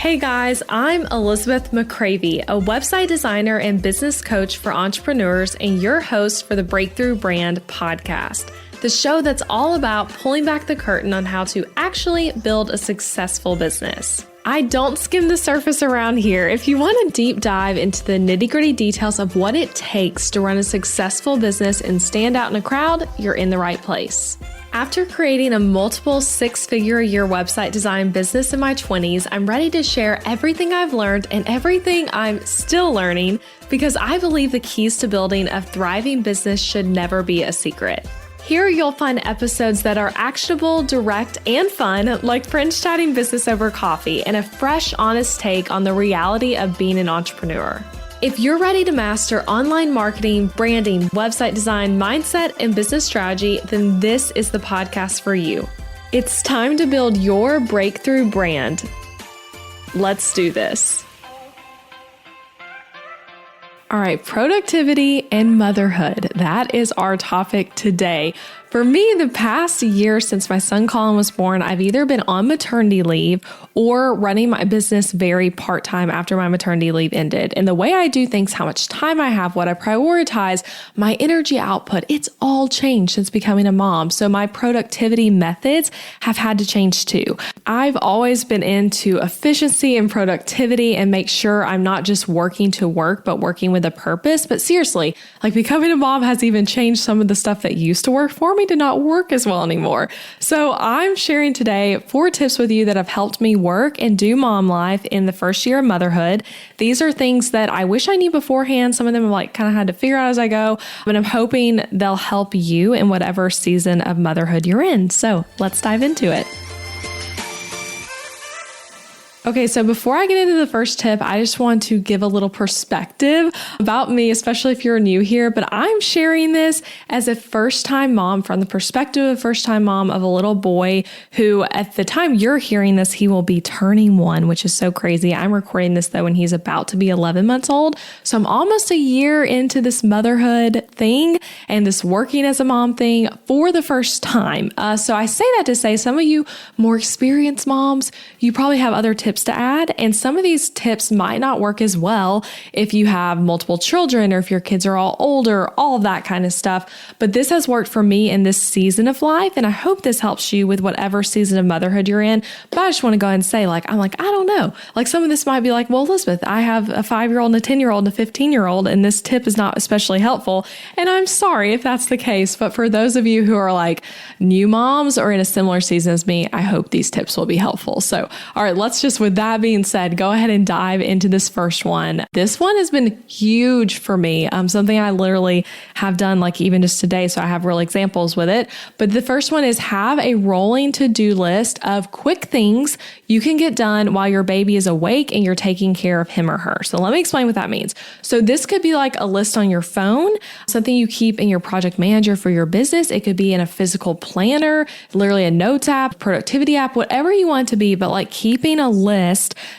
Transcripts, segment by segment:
Hey guys, I'm Elizabeth McCravey, a website designer and business coach for entrepreneurs and your host for the Breakthrough Brand podcast, the show that's all about pulling back the curtain on how to actually build a successful business. I don't skim the surface around here. If you want a deep dive into the nitty-gritty details of what it takes to run a successful business and stand out in a crowd, you're in the right place. After creating a multiple six-figure-a-year website design business in my 20s, I'm ready to share everything I've learned and everything I'm still learning because I believe the keys to building a thriving business should never be a secret. Here you'll find episodes that are actionable, direct, and fun, like friends chatting business over coffee, and a fresh, honest take on the reality of being an entrepreneur. If you're ready to master online marketing, branding, website design, mindset, and business strategy, then this is the podcast for you. It's time to build your breakthrough brand. Let's do this. All right, productivity and motherhood. That is our topic today. For me, the past year since my son Colin was born, I've either been on maternity leave or running my business very part-time after my maternity leave ended. And the way I do things, how much time I have, what I prioritize, my energy output, it's all changed since becoming a mom. So my productivity methods have had to change too. I've always been into efficiency and productivity and make sure I'm not just working to work, but working with a purpose. But seriously, like becoming a mom has even changed some of the stuff that used to work for me to not work as well anymore. So I'm sharing today 4 tips with you that have helped me work and do mom life in the first year of motherhood. These are things that I wish I knew beforehand. Some of them I've kind of had to figure out as I go, but I'm hoping they'll help you in whatever season of motherhood you're in. So let's dive into it. Okay, so before I get into the first tip, I just want to give a little perspective about me, especially if you're new here, but I'm sharing this as a first-time mom from the perspective of a first-time mom of a little boy who, at the time you're hearing this, he will be turning 1, which is so crazy. I'm recording this though when he's about to be 11 months old. So I'm almost a year into this motherhood thing and this working as a mom thing for the first time. So I say that to say some of you more experienced moms, you probably have other tips to add. And some of these tips might not work as well if you have multiple children or if your kids are all older, all of that kind of stuff. But this has worked for me in this season of life. And I hope this helps you with whatever season of motherhood you're in. But I just want to go ahead and say, I don't know. Like some of this might be like, well, Elizabeth, I have a 5-year-old and a 10-year-old and a 15-year-old, and this tip is not especially helpful. And I'm sorry if that's the case. But for those of you who are like new moms or in a similar season as me, I hope these tips will be helpful. So, all right, let's just, with that being said, go ahead and dive into this first one. This one has been huge for me. Something I literally have done like even just today. So I have real examples with it. But the first one is have a rolling to-do list of quick things you can get done while your baby is awake and you're taking care of him or her. So let me explain what that means. So this could be like a list on your phone, something you keep in your project manager for your business. It could be in a physical planner, literally a notes app, productivity app, whatever you want it to be, but like keeping a list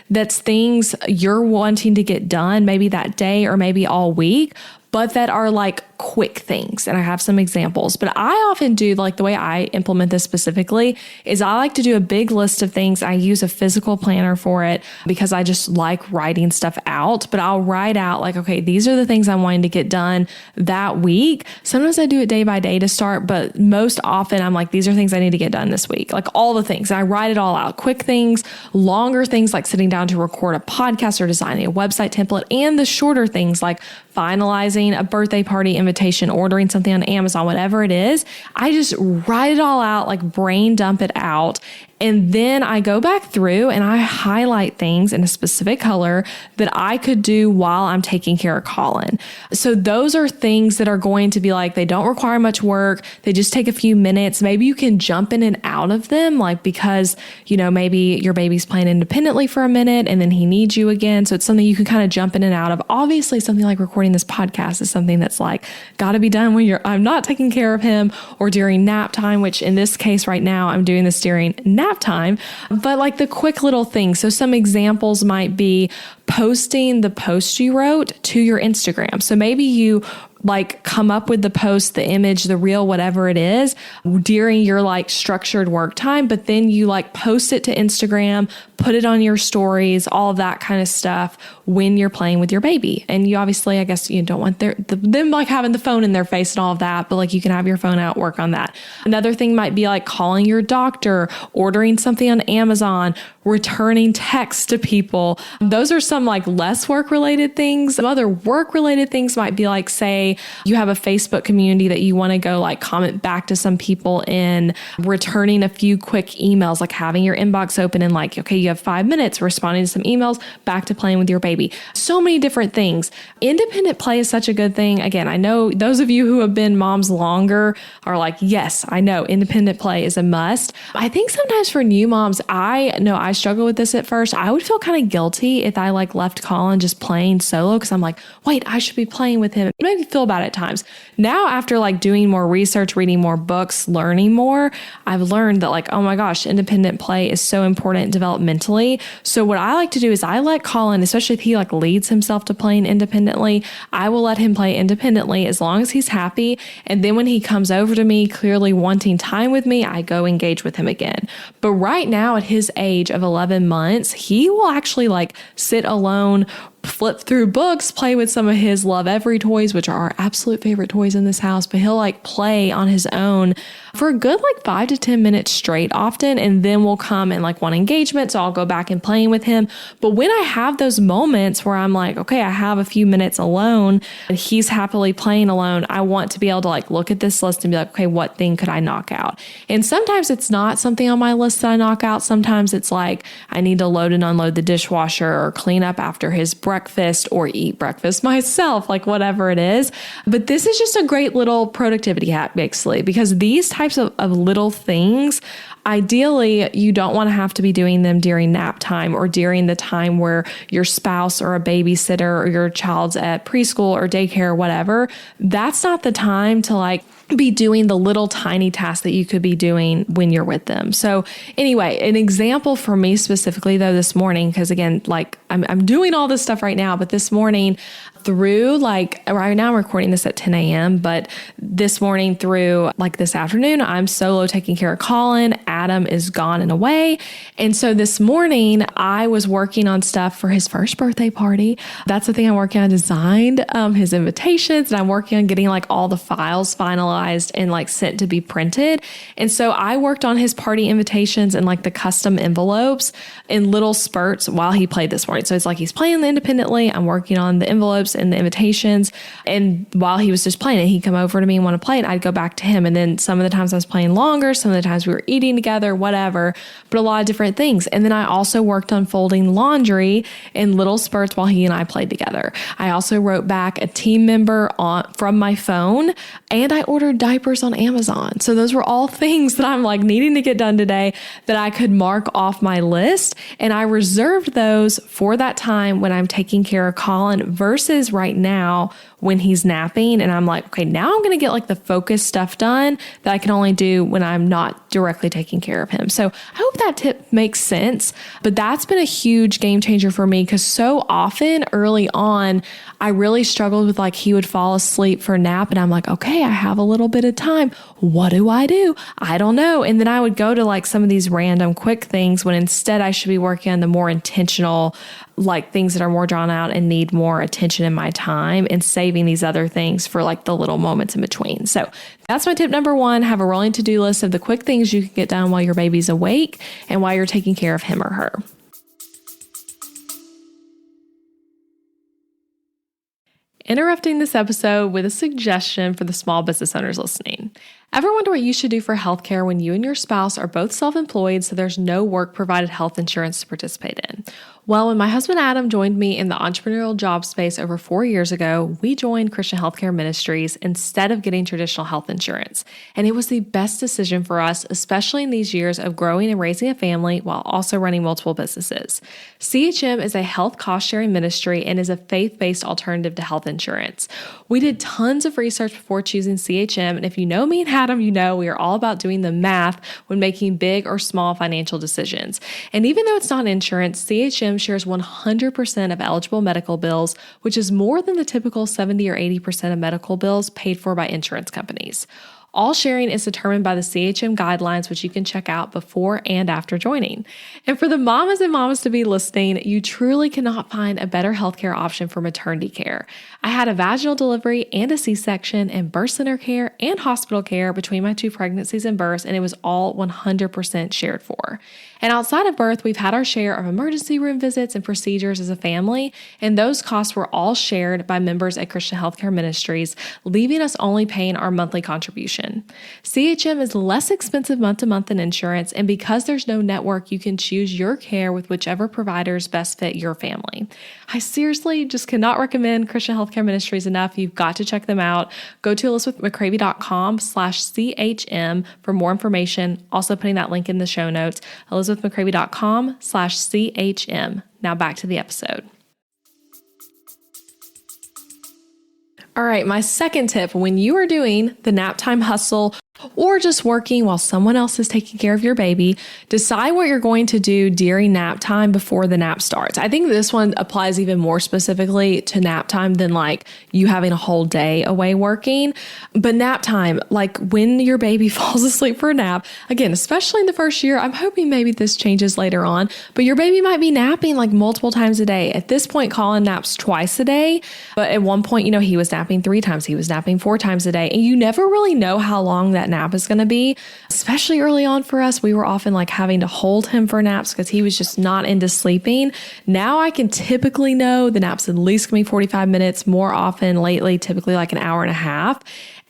that's things you're wanting to get done, maybe that day or maybe all week, but that are like quick things. And I have some examples, but I often do like the way I implement this specifically is I like to do a big list of things. I use a physical planner for it because I just like writing stuff out, but I'll write out like, okay, these are the things I'm wanting to get done that week. Sometimes I do it day by day to start, but most often I'm like, these are things I need to get done this week. Like all the things. And I write it all out, quick things, longer things like sitting down to record a podcast or designing a website template, and the shorter things like finalizing a birthday party invitation, ordering something on Amazon, whatever it is. I just write it all out, like brain dump it out. And then I go back through and I highlight things in a specific color that I could do while I'm taking care of Colin. So those are things that are going to be like, they don't require much work. They just take a few minutes. Maybe you can jump in and out of them, like because, maybe your baby's playing independently for a minute and then he needs you again. So it's something you can kind of jump in and out of. Obviously, something like recording this podcast is something that's like, got to be done when I'm not taking care of him or during nap time, which in this case right now, I'm doing this during nap time, but like the quick little things. So some examples might be posting the post you wrote to your Instagram. So maybe you like come up with the post, the image, the reel, whatever it is during your like structured work time, but then you like post it to Instagram, put it on your stories, all of that kind of stuff when you're playing with your baby. And you obviously, I guess you don't want them like having the phone in their face and all of that, but like you can have your phone out, work on that. Another thing might be like calling your doctor, ordering something on Amazon, returning texts to people. Those are some like less work related things. Some other work related things might be like, say you have a Facebook community that you want to go like comment back to some people in, returning a few quick emails, like having your inbox open and like, okay, you have 5 minutes responding to some emails, back to playing with your baby. So many different things. Independent play is such a good thing. Again, I know those of you who have been moms longer are like, yes, I know independent play is a must. I think sometimes for new moms, I know I struggle with this at first. I would feel kind of guilty if I like left Colin just playing solo because I'm like, wait, I should be playing with him. It made me feel bad at times. Now, after like doing more research, reading more books, learning more, I've learned that like, oh my gosh, independent play is so important developmentally. So what I like to do is I let Colin, especially if he like leads himself to playing independently, I will let him play independently as long as he's happy. And then when he comes over to me, clearly wanting time with me, I go engage with him again. But right now at his age of 11 months, he will actually like sit alone, flip through books, play with some of his Love Every toys, which are our absolute favorite toys in this house, but he'll like play on his own for a good like 5 to 10 minutes straight often. And then we'll come and like want engagement. So I'll go back and playing with him. But when I have those moments where I'm like, okay, I have a few minutes alone and he's happily playing alone, I want to be able to like look at this list and be like, okay, what thing could I knock out? And sometimes it's not something on my list that I knock out. Sometimes it's like I need to load and unload the dishwasher or clean up after his breakfast or eat breakfast myself, like whatever it is. But this is just a great little productivity hack, basically, because these types of little things, ideally, you don't want to have to be doing them during nap time or during the time where your spouse or a babysitter or your child's at preschool or daycare or whatever. That's not the time to like be doing the little tiny tasks that you could be doing when you're with them. So anyway, an example for me specifically though this morning, because again, like I'm doing all this stuff right now, but this morning through like right now I'm recording this at 10 a.m., but this morning through like this afternoon, I'm solo taking care of Colin. Adam is gone and away. And so this morning I was working on stuff for his first birthday party. That's the thing I'm working on. Designed his invitations, and I'm working on getting like all the files finalized and like sent to be printed. And so I worked on his party invitations and like the custom envelopes in little spurts while he played this morning. So it's like he's playing independently. I'm working on the envelopes and the invitations. And while he was just playing it, he'd come over to me and want to play it. I'd go back to him. And then some of the times I was playing longer, some of the times we were eating together, whatever, but a lot of different things. And then I also worked on folding laundry in little spurts while he and I played together. I also wrote back a team member from my phone, and I ordered diapers on Amazon. So those were all things that I'm like needing to get done today that I could mark off my list. And I reserved those for that time when I'm taking care of Colin versus right now when he's napping. And I'm like, okay, now I'm going to get like the focused stuff done that I can only do when I'm not directly taking care of him. So I hope that tip makes sense, but that's been a huge game changer for me because so often early on, I really struggled with like he would fall asleep for a nap and I'm like, okay, I have a little bit of time. What do? I don't know. And then I would go to like some of these random quick things when instead I should be working on the more intentional, like things that are more drawn out and need more attention in my time and saving these other things for like the little moments in between. So that's my tip number one. Have a rolling to-do list of the quick things you can get done while your baby's awake and while you're taking care of him or her. Interrupting this episode with a suggestion for the small business owners listening. Ever wonder what you should do for healthcare when you and your spouse are both self-employed so there's no work-provided health insurance to participate in? Well, when my husband Adam joined me in the entrepreneurial job space over 4 years ago, we joined Christian Healthcare Ministries instead of getting traditional health insurance. And it was the best decision for us, especially in these years of growing and raising a family while also running multiple businesses. CHM is a health cost-sharing ministry and is a faith-based alternative to health insurance. We did tons of research before choosing CHM, and if you know me and Adam, you know we are all about doing the math when making big or small financial decisions. And even though it's not insurance, CHM CHM shares 100% of eligible medical bills, which is more than the typical 70 or 80% of medical bills paid for by insurance companies. All sharing is determined by the CHM guidelines, which you can check out before and after joining. And for the mamas and mamas to be listening, you truly cannot find a better healthcare option for maternity care. I had a vaginal delivery and a C-section and birth center care and hospital care between my 2 pregnancies and births, and it was all 100% shared for. And outside of birth, we've had our share of emergency room visits and procedures as a family, and those costs were all shared by members at Christian Healthcare Ministries, leaving us only paying our monthly contribution. CHM is less expensive month to month than insurance, and because there's no network, you can choose your care with whichever providers best fit your family. I seriously just cannot recommend Christian Healthcare Ministries enough. You've got to check them out. Go to elizabethmccravey.com/CHM for more information. Also putting that link in the show notes, elizabethmccravey.com/CHM. Now back to the episode. All right, my second tip, when you are doing the nap time hustle or just working while someone else is taking care of your baby, decide what you're going to do during nap time before the nap starts. I think this one applies even more specifically to nap time than like you having a whole day away working. But nap time, like when your baby falls asleep for a nap, again, especially in the first year, I'm hoping maybe this changes later on, but your baby might be napping like multiple times a day. At this point, Colin naps twice a day, but at one point, he was napping 3 times, he was napping 4 times a day, and you never really know how long that nap is going to be. Especially early on for us, we were often like having to hold him for naps because he was just not into sleeping. Now I can typically know the nap's at least going to be 45 minutes, more often lately, typically like an hour and a half.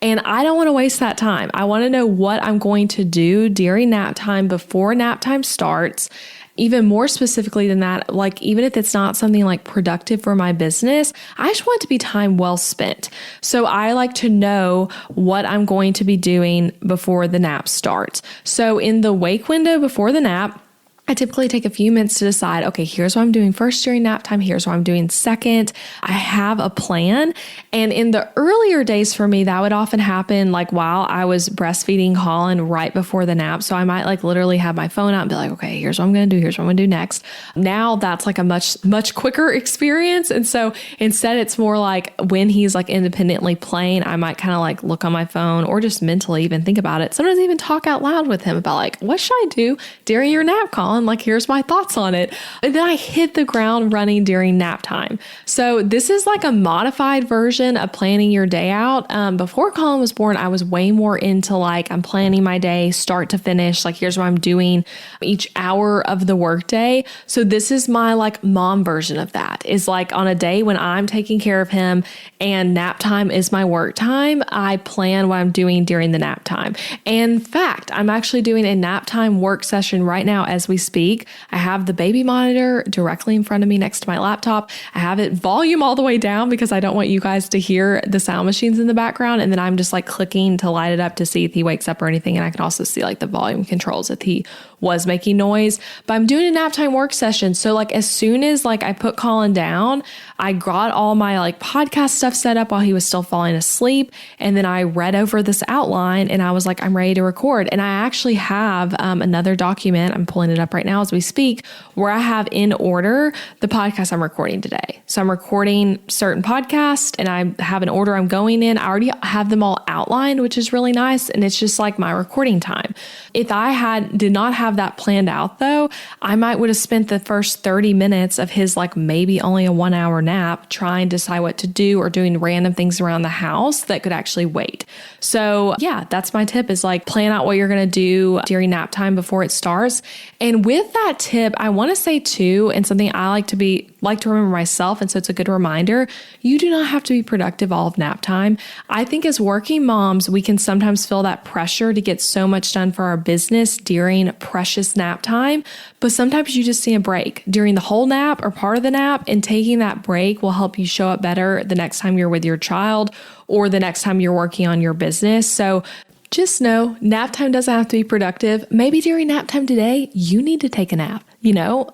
And I don't want to waste that time. I want to know what I'm going to do during nap time before nap time starts. Even more specifically than that, like even if it's not something like productive for my business, I just want it to be time well spent. So I like to know what I'm going to be doing before the nap starts. So in the wake window before the nap, I typically take a few minutes to decide, okay, here's what I'm doing first during nap time. Here's what I'm doing second. I have a plan. And in the earlier days for me, that would often happen like while I was breastfeeding Colin right before the nap. So I might like literally have my phone out and be like, okay, here's what I'm going to do. Here's what I'm going to do next. Now that's like a much quicker experience. And so instead it's more like when he's like independently playing, I might kind of like look on my phone or just mentally even think about it. Sometimes even talk out loud with him about like, what should I do during your nap, Colin? Like, here's my thoughts on it. And then I hit the ground running during nap time. So this is like a modified version of planning your day out. Before Colin was born, I was way more into like, I'm planning my day start to finish. Like, here's what I'm doing each hour of the workday. So this is my like mom version of that, is like on a day when I'm taking care of him and nap time is my work time, I plan what I'm doing during the nap time. And in fact, I'm actually doing a nap time work session right now as we speak. I have the baby monitor directly in front of me next to my laptop. I have it volume all the way down because I don't want you guys to hear the sound machines in the background. And then I'm just like clicking to light it up to see if he wakes up or anything. And I can also see like the volume controls if he was making noise. But I'm doing a nap time work session. So like as soon as like I put Colin down, I got all my like podcast stuff set up while he was still falling asleep. And then I read over this outline and I was like, I'm ready to record. And I actually have another document, I'm pulling it up right now as we speak, where I have in order the podcast I'm recording today. So I'm recording certain podcasts and I have an order I'm going in. I already have them all outlined, which is really nice. And it's just like my recording time. If I did not have that planned out though, I might would have spent the first 30 minutes of his like maybe only a 1 hour nap trying to decide what to do or doing random things around the house that could actually wait. So yeah, that's my tip, is like plan out what you're going to do during nap time before it starts. And with that tip, I want to say too, and something I like to remember myself, and so it's a good reminder, you do not have to be productive all of nap time. I think as working moms, we can sometimes feel that pressure to get so much done for our business during precious nap time, but sometimes you just need a break during the whole nap or part of the nap, and taking that break will help you show up better the next time you're with your child or the next time you're working on your business. So just know nap time doesn't have to be productive. Maybe during nap time today, you need to take a nap.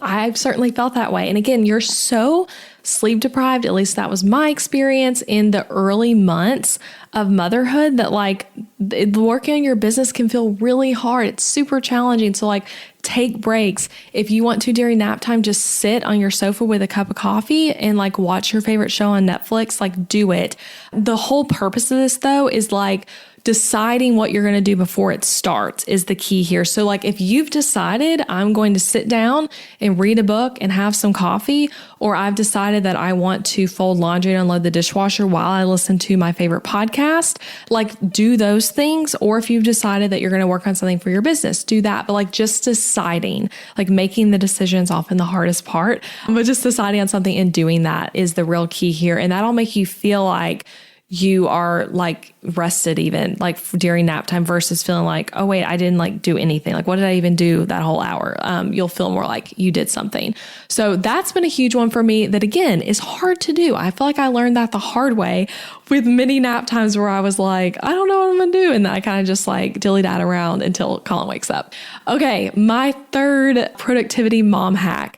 I've certainly felt that way. And again, you're so sleep deprived, at least that was my experience in the early months of motherhood, that like working on your business can feel really hard. It's super challenging. So like take breaks. If you want to during nap time, just sit on your sofa with a cup of coffee and like watch your favorite show on Netflix, like do it. The whole purpose of this though is like deciding what you're going to do before it starts is the key here. So like if you've decided I'm going to sit down and read a book and have some coffee, or I've decided that I want to fold laundry and unload the dishwasher while I listen to my favorite podcast, like do those things. Or if you've decided that you're going to work on something for your business, do that. But like just deciding, like making the decisions often the hardest part, but just deciding on something and doing that is the real key here. And that'll make you feel like you are like rested even like during nap time versus feeling like, oh wait, I didn't like do anything. Like what did I even do that whole hour? You'll feel more like you did something. So that's been a huge one for me that again is hard to do. I feel like I learned that the hard way with many nap times where I was like, I don't know what I'm going to do. And then I kind of just like dilly-dad around until Colin wakes up. Okay. My third productivity mom hack.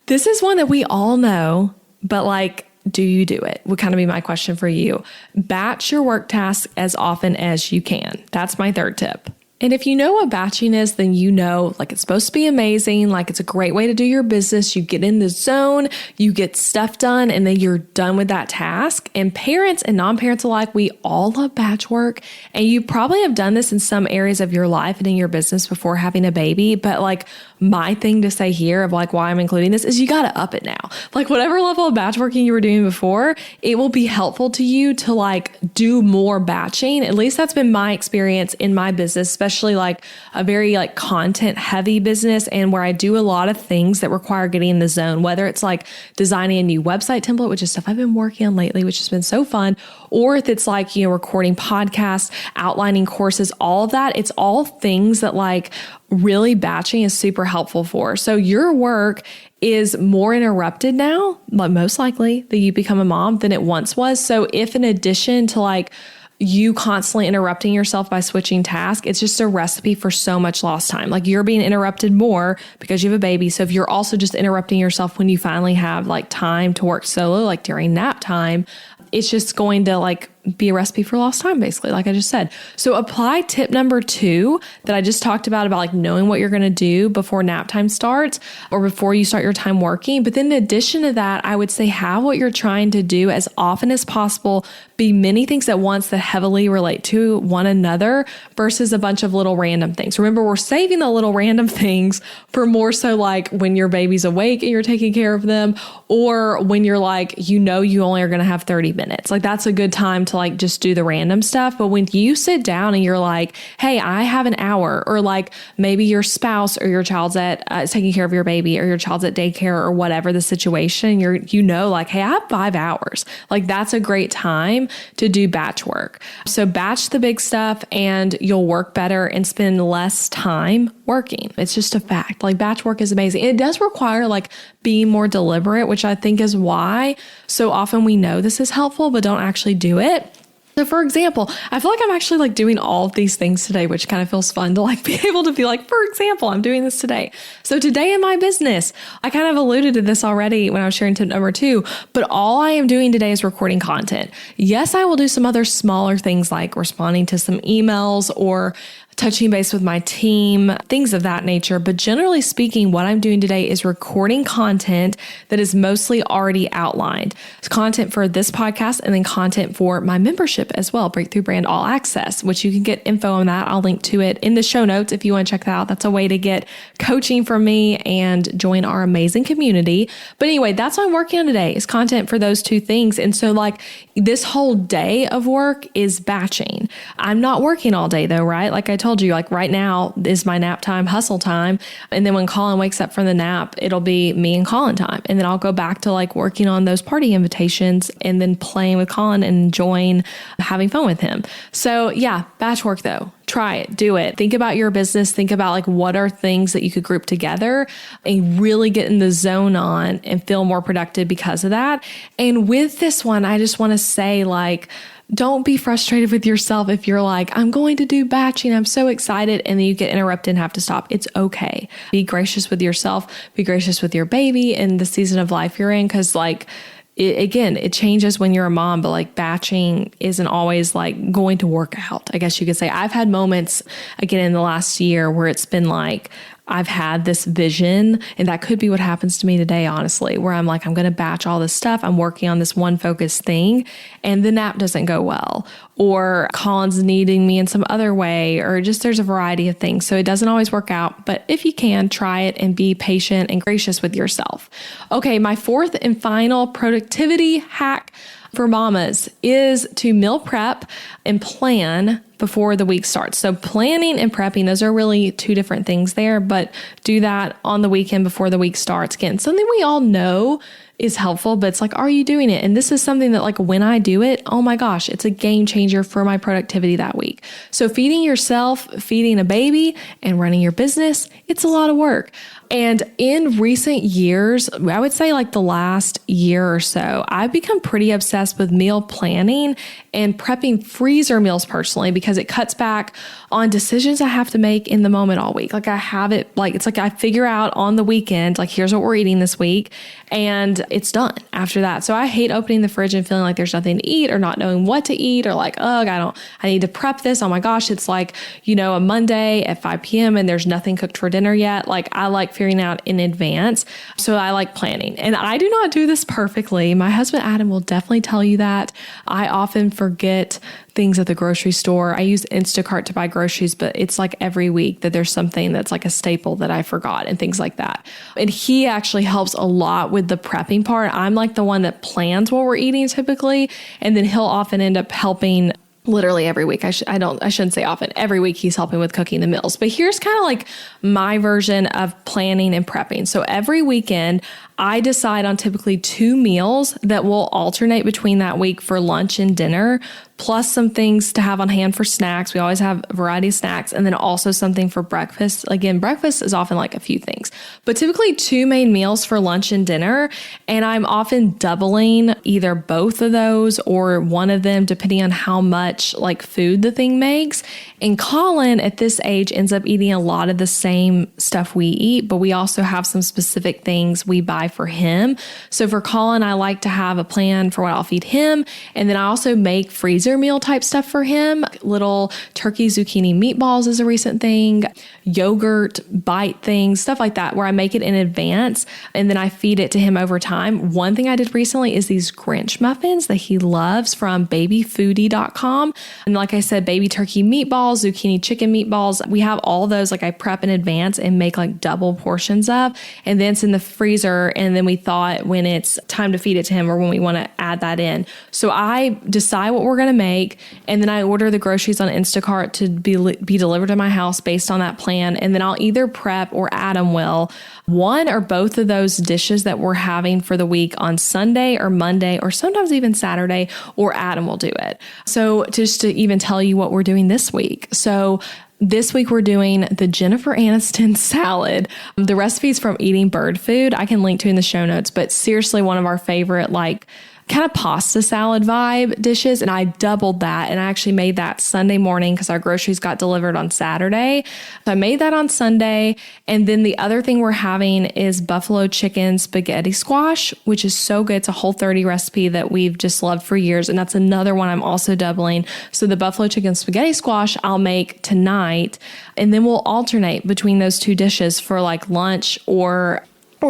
This is one that we all know, but like, do you do it? Would kind of be my question for you. Batch your work tasks as often as you can. That's my third tip. And if you know what batching is, then you know, like it's supposed to be amazing. Like it's a great way to do your business. You get in the zone, you get stuff done, and then you're done with that task. And parents and non-parents alike, we all love batch work. And you probably have done this in some areas of your life and in your business before having a baby. But like my thing to say here of like why I'm including this is you got to up it now. Like whatever level of batch working you were doing before, it will be helpful to you to like do more batching. At least that's been my experience in my business, especially like a very like content heavy business and where I do a lot of things that require getting in the zone, whether it's like designing a new website template, which is stuff I've been working on lately, which has been so fun, or if it's like, you know, recording podcasts, outlining courses, all of that. It's all things that like really batching is super helpful for. So your work is more interrupted now, but most likely that you become a mom than it once was. So if in addition to like you constantly interrupting yourself by switching tasks, it's just a recipe for so much lost time. Like you're being interrupted more because you have a baby. So if you're also just interrupting yourself when you finally have like time to work solo, like during nap time, it's just going to like be a recipe for lost time, basically, like I just said. So apply tip number 2 that I just talked about like knowing what you're going to do before nap time starts or before you start your time working. But then in addition to that, I would say have what you're trying to do as often as possible be many things at once that heavily relate to one another versus a bunch of little random things. Remember, we're saving the little random things for more so like when your baby's awake and you're taking care of them, or when you're like, you know, you only are going to have 30 minutes. Like that's a good time to like just do the random stuff. But when you sit down and you're like, hey, I have an hour, or like maybe your spouse or your child's at taking care of your baby, or your child's at daycare, or whatever the situation, you know, like, hey, I have 5 hours. Like that's a great time to do batch work. So batch the big stuff and you'll work better and spend less time working. It's just a fact. Like batch work is amazing. It does require like being more deliberate, which I think is why so often we know this is helpful, but don't actually do it. So for example, I feel like I'm actually like doing all of these things today, which kind of feels fun to like be able to be like, for example, I'm doing this today. So today in my business, I kind of alluded to this already when I was sharing tip number 2, but all I am doing today is recording content. Yes, I will do some other smaller things like responding to some emails or touching base with my team, things of that nature. But generally speaking, what I'm doing today is recording content that is mostly already outlined. It's content for this podcast and then content for my membership as well, Breakthrough Brand All Access, which you can get info on that. I'll link to it in the show notes if you want to check that out. That's a way to get coaching from me and join our amazing community. But anyway, that's what I'm working on today is content for those 2 things. And so like this whole day of work is batching. I'm not working all day though, right? Like I told you, like right now is my nap time, hustle time. And then when Colin wakes up from the nap, it'll be me and Colin time. And then I'll go back to like working on those party invitations and then playing with Colin and enjoying having fun with him. So yeah, batch work though. Try it, do it. Think about your business. Think about like what are things that you could group together and really get in the zone on and feel more productive because of that. And with this one, I just want to say like, don't be frustrated with yourself if you're like, I'm going to do batching. I'm so excited. And then you get interrupted and have to stop. It's okay. Be gracious with yourself. Be gracious with your baby and the season of life you're in. Cause like, it changes when you're a mom, but like batching isn't always like going to work out. I guess you could say I've had moments again in the last year where it's been like, I've had this vision, and that could be what happens to me today, honestly, where I'm like, I'm going to batch all this stuff. I'm working on this one focused thing, and the nap doesn't go well, or Colin's needing me in some other way, or just there's a variety of things. So it doesn't always work out, but if you can, try it and be patient and gracious with yourself. Okay, my fourth and final productivity hack for mamas is to meal prep and plan before the week starts. So planning and prepping, those are really two different things there, but do that on the weekend before the week starts. Again, something we all know is helpful, but it's like, are you doing it? And this is something that like when I do it, oh my gosh, it's a game changer for my productivity that week. So feeding yourself, feeding a baby, and running your business, it's a lot of work. And in recent years, I would say like the last year or so, I've become pretty obsessed with meal planning and prepping freezer meals personally, because it cuts back on decisions I have to make in the moment all week. Like I have it, like it's like I figure out on the weekend, like here's what we're eating this week, and it's done after that. So I hate opening the fridge and feeling like there's nothing to eat, or not knowing what to eat, or like, ugh, I need to prep this. Oh my gosh, it's like, a Monday at 5 p.m. and there's nothing cooked for dinner yet. Like I like figuring out in advance. So I like planning, and I do not do this perfectly. My husband, Adam, will definitely tell you that. I often forget things at the grocery store. I use Instacart to buy groceries, but it's like every week that there's something that's like a staple that I forgot and things like that. And he actually helps a lot with the prepping part. I'm like the one that plans what we're eating typically, and then he'll often end up helping literally every week. I shouldn't say often. Every week he's helping with cooking the meals. But here's kind of like my version of planning and prepping. So every weekend, I decide on typically 2 meals that will alternate between that week for lunch and dinner, plus some things to have on hand for snacks. We always have a variety of snacks, and then also something for breakfast. Again, breakfast is often like a few things, but typically 2 main meals for lunch and dinner. And I'm often doubling either both of those or one of them, depending on how much like food the thing makes. And Colin at this age ends up eating a lot of the same stuff we eat, but we also have some specific things we buy for him. So for Colin, I like to have a plan for what I'll feed him. And then I also make freezer meal type stuff for him. Little turkey zucchini meatballs is a recent thing, yogurt bite things, stuff like that, where I make it in advance and then I feed it to him over time. One thing I did recently is these Grinch muffins that he loves from babyfoodie.com. And like I said, baby turkey meatballs, zucchini chicken meatballs. We have all those, like I prep in advance and make like double portions of, and then it's in the freezer. And then we thought when it's time to feed it to him or when we want to add that in. So I decide what we're going to make, and then I order the groceries on Instacart to be delivered to my house based on that plan. And then I'll either prep or Adam will one or both of those dishes that we're having for the week on Sunday or Monday, or sometimes even Saturday, or Adam will do it. So just to even tell you what we're doing this week. So this week, we're doing the Jennifer Aniston salad. The recipe's from Eating Bird Food. I can link to in the show notes, but seriously, one of our favorite, like kind of pasta salad vibe dishes. And I doubled that. And I actually made that Sunday morning because our groceries got delivered on Saturday. So I made that on Sunday. And then the other thing we're having is buffalo chicken spaghetti squash, which is so good. It's a Whole30 recipe that we've just loved for years. And that's another one I'm also doubling. So the buffalo chicken spaghetti squash I'll make tonight. And then we'll alternate between those 2 dishes for like lunch or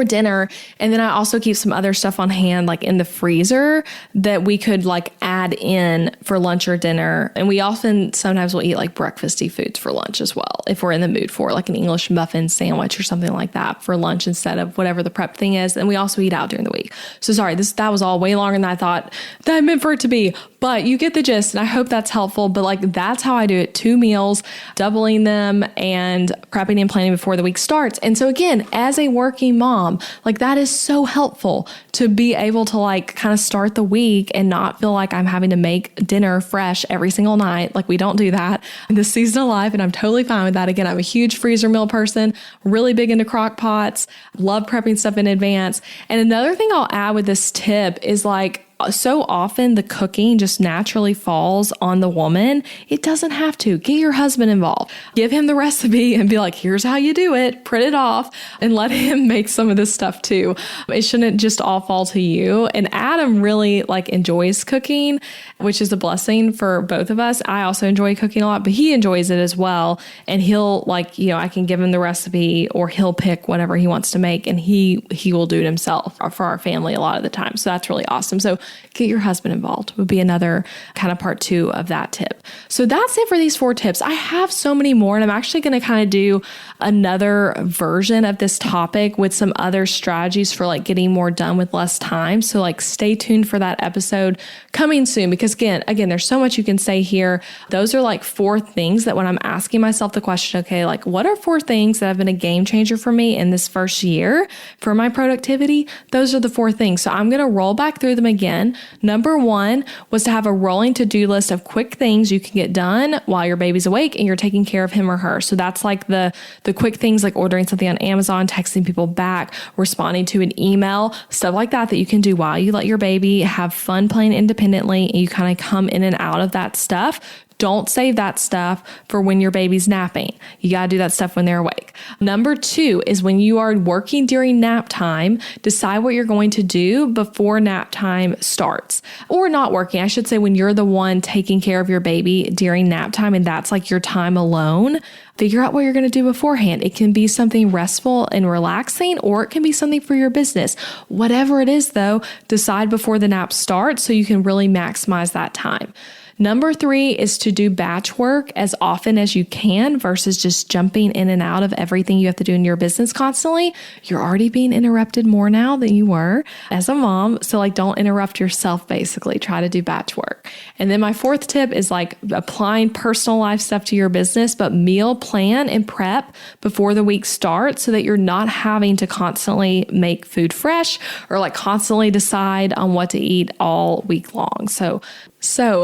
dinner. And then I also keep some other stuff on hand, like in the freezer, that we could like add in for lunch or dinner. And we sometimes will eat like breakfasty foods for lunch as well, if we're in the mood for like an English muffin sandwich or something like that for lunch instead of whatever the prep thing is. And we also eat out during the week. So sorry, that was all way longer than I thought that I meant for it to be, but you get the gist, and I hope that's helpful. But like, that's how I do it: 2 meals, doubling them, and prepping and planning before the week starts. And so again, as a working mom, like that is so helpful to be able to like kind of start the week and not feel like I'm having to make dinner fresh every single night. Like we don't do that in this season of life, and I'm totally fine with that. Again, I'm a huge freezer meal person, really big into crock pots, love prepping stuff in advance. And another thing I'll add with this tip is like, So often the cooking just naturally falls on the woman. It doesn't have to. Get your husband involved. Give him the recipe and be like, here's how you do it. Print it off and let him make some of this stuff too. It shouldn't just all fall to you. And Adam really enjoys cooking, which is a blessing for both of us. I also enjoy cooking a lot, but he enjoys it as well. And he'll I can give him the recipe or he'll pick whatever he wants to make and he will do it himself for our family a lot of the time. So that's really awesome. So get your husband involved would be another kind of part 2 of that tip. So that's it for these 4 tips. I have so many more, and I'm actually going to kind of do another version of this topic with some other strategies for getting more done with less time. So stay tuned for that episode coming soon, because again, there's so much you can say here. Those are 4 things that when I'm asking myself the question, okay, what are 4 things that have been a game changer for me in this first year for my productivity? Those are the 4 things. So I'm going to roll back through them again. Number 1 was to have a rolling to-do list of quick things you can get done while your baby's awake and you're taking care of him or her. So that's the quick things like ordering something on Amazon, texting people back, responding to an email, stuff like that you can do while you let your baby have fun playing independently and you kind of come in and out of that stuff. Don't save that stuff for when your baby's napping. You got to do that stuff when they're awake. Number 2 is when you are working during nap time, decide what you're going to do before nap time starts. Or not working, I should say, when you're the one taking care of your baby during nap time and that's your time alone. Figure out what you're going to do beforehand. It can be something restful and relaxing, or it can be something for your business. Whatever it is, though, decide before the nap starts so you can really maximize that time. Number 3 is to do batch work as often as you can versus just jumping in and out of everything you have to do in your business constantly. You're already being interrupted more now than you were as a mom. So don't interrupt yourself, basically. Try to do batch work. And then my 4th tip is applying personal life stuff to your business, but meal plan and prep before the week starts so that you're not having to constantly make food fresh or constantly decide on what to eat all week long. So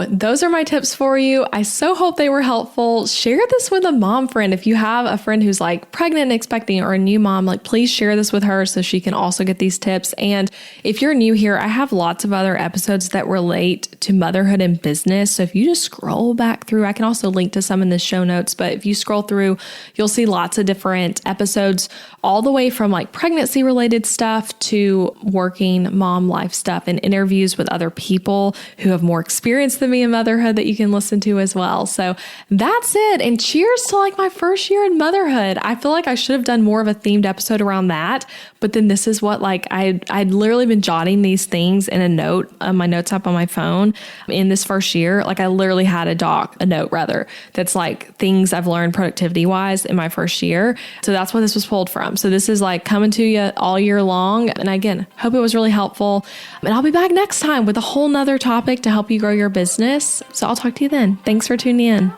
those are my tips for you. I so hope they were helpful. Share this with a mom friend. If you have a friend who's pregnant and expecting or a new mom, please share this with her so she can also get these tips. And if you're new here, I have lots of other episodes that relate to motherhood and business. So if you just scroll back through, I can also link to some in the show notes, but if you scroll through, you'll see lots of different episodes all the way from pregnancy related stuff to working mom life stuff and interviews with other people who have more experience than me in motherhood that you can listen to as well. So that's it. And cheers to my first year in motherhood. I feel I should have done more of a themed episode around that. But then this is what I'd literally been jotting these things in a note on my notes app on my phone in this first year. I literally had a note that's things I've learned productivity wise in my first year. So that's what this was pulled from. So this is coming to you all year long. And again, hope it was really helpful. And I'll be back next time with a whole nother topic to help you grow your business. So I'll talk to you then. Thanks for tuning in.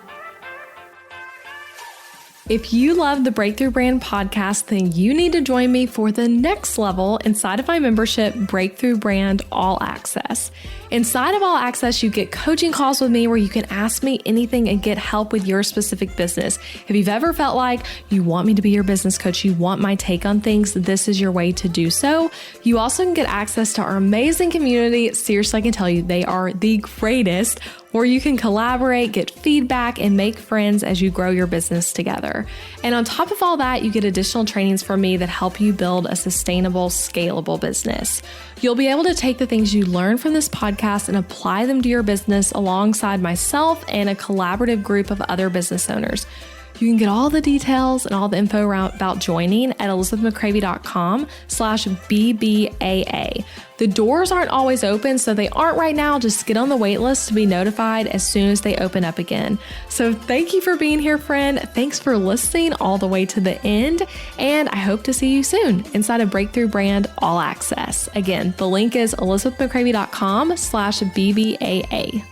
If you love the Breakthrough Brand podcast, then you need to join me for the next level inside of my membership, Breakthrough Brand All Access. Inside of All Access, you get coaching calls with me where you can ask me anything and get help with your specific business. If you've ever felt like you want me to be your business coach, you want my take on things, this is your way to do so. You also can get access to our amazing community. Seriously, I can tell you they are the greatest, where you can collaborate, get feedback, and make friends as you grow your business together. And on top of all that, you get additional trainings from me that help you build a sustainable, scalable business. You'll be able to take the things you learn from this podcast and apply them to your business alongside myself and a collaborative group of other business owners. You can get all the details and all the info about joining at elizabethmccravy.com/BBAA. The doors aren't always open, so they aren't right now. Just get on the wait list to be notified as soon as they open up again. So thank you for being here, friend. Thanks for listening all the way to the end. And I hope to see you soon inside of Breakthrough Brand All Access. Again, the link is elizabethmccravy.com/BBAA.